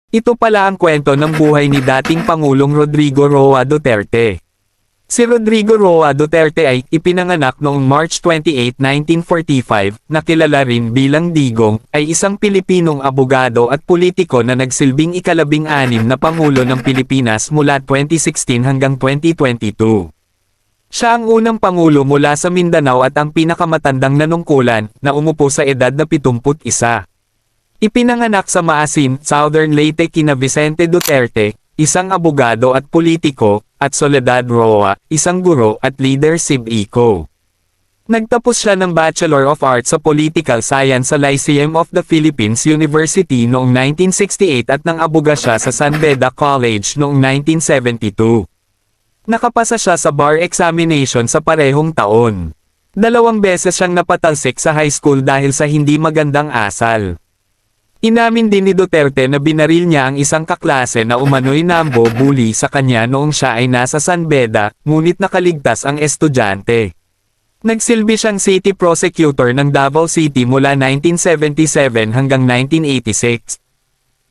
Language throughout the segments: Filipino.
Ito pala ang kwento ng buhay ni dating Pangulong Rodrigo Roa Duterte. Si Rodrigo Roa Duterte ay ipinanganak noong March 28, 1945, na kilala rin bilang Digong, ay isang Pilipinong abogado at politiko na nagsilbing ika-16 na Pangulo ng Pilipinas mula 2016 hanggang 2022. Siya ang unang Pangulo mula sa Mindanao at ang pinakamatandang nanungkulan na umupo sa edad na 71. Ipinanganak sa Maasin, Southern Leyte kina Vicente Duterte, isang abogado at politiko, at Soledad Roa, isang guro at leadership eco. Nagtapos siya ng Bachelor of Arts sa Political Science sa Lyceum of the Philippines University noong 1968 at nang abuga siya sa San Beda College noong 1972. Nakapasa siya sa bar examination sa parehong taon. 2 beses siyang napatalsik sa high school dahil sa hindi magandang asal. Inamin din ni Duterte na binaril niya ang isang kaklase na umano'y nambo-bully sa kanya noong siya ay nasa San Beda, ngunit nakaligtas ang estudyante. Nagsilbi siyang city prosecutor ng Davao City mula 1977 hanggang 1986.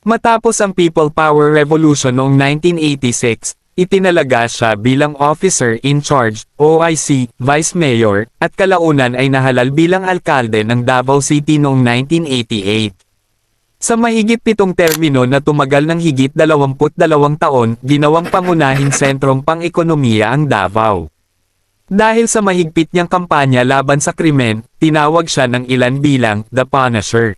Matapos ang People Power Revolution noong 1986, itinalaga siya bilang Officer in Charge, OIC, Vice Mayor, at kalaunan ay nahalal bilang alkalde ng Davao City noong 1988. Sa mahigit 7 termino na tumagal ng higit 22 taon, ginawang pangunahing sentrong pang-ekonomiya ang Davao. Dahil sa mahigpit niyang kampanya laban sa krimen, tinawag siya ng ilan bilang The Punisher.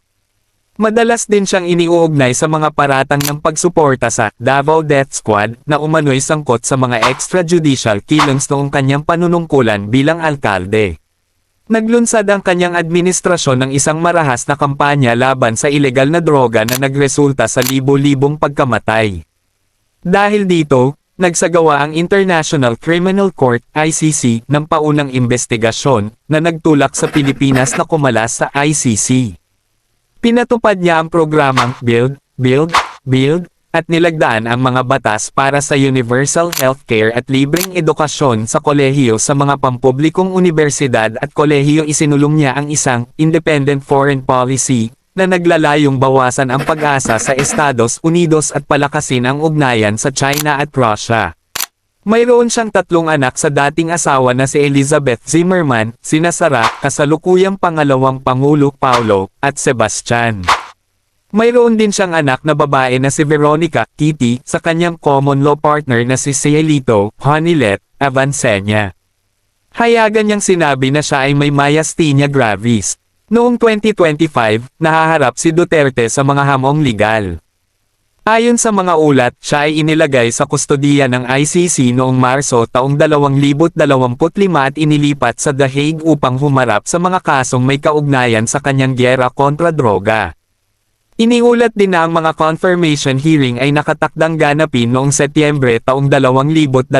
Madalas din siyang iniuugnay sa mga paratang ng pagsuporta sa Davao Death Squad na umano'y sangkot sa mga extrajudicial killings noong kanyang panunungkulan bilang alkalde. Naglunsad ang kanyang administrasyon ng isang marahas na kampanya laban sa ilegal na droga na nagresulta sa libo-libong pagkamatay. Dahil dito, nagsagawa ang International Criminal Court (ICC) ng paunang investigasyon na nagtulak sa Pilipinas na kumalas sa ICC. Pinatupad niya ang programang Build, at nilagdaan ang mga batas para sa universal healthcare at libreng edukasyon sa kolehiyo sa mga pampublikong unibersidad at kolehiyo. Isinulong niya ang isang independent foreign policy na naglalayong bawasan ang pag-asa sa Estados Unidos at palakasin ang ugnayan sa China at Russia. Mayroon siyang 3 anak sa dating asawa na si Elizabeth Zimmerman, sina Sara, kasalukuyang pangalawang Pangulo Paulo, at Sebastian. Mayroon din siyang anak na babae na si Veronica, Kitty, sa kanyang common law partner na si Cielito, Honilet, Avancenia. Hayagan niyang sinabi na siya ay may myasthenia gravis. Noong 2025, nahaharap si Duterte sa mga hamong legal. Ayon sa mga ulat, siya ay inilagay sa kustodiya ng ICC noong Marso taong 2025 at inilipat sa The Hague upang humarap sa mga kasong may kaugnayan sa kanyang gyera kontra droga. Iniulat din na ang mga confirmation hearing ay nakatakdang ganapin noong Setyembre taong 2025.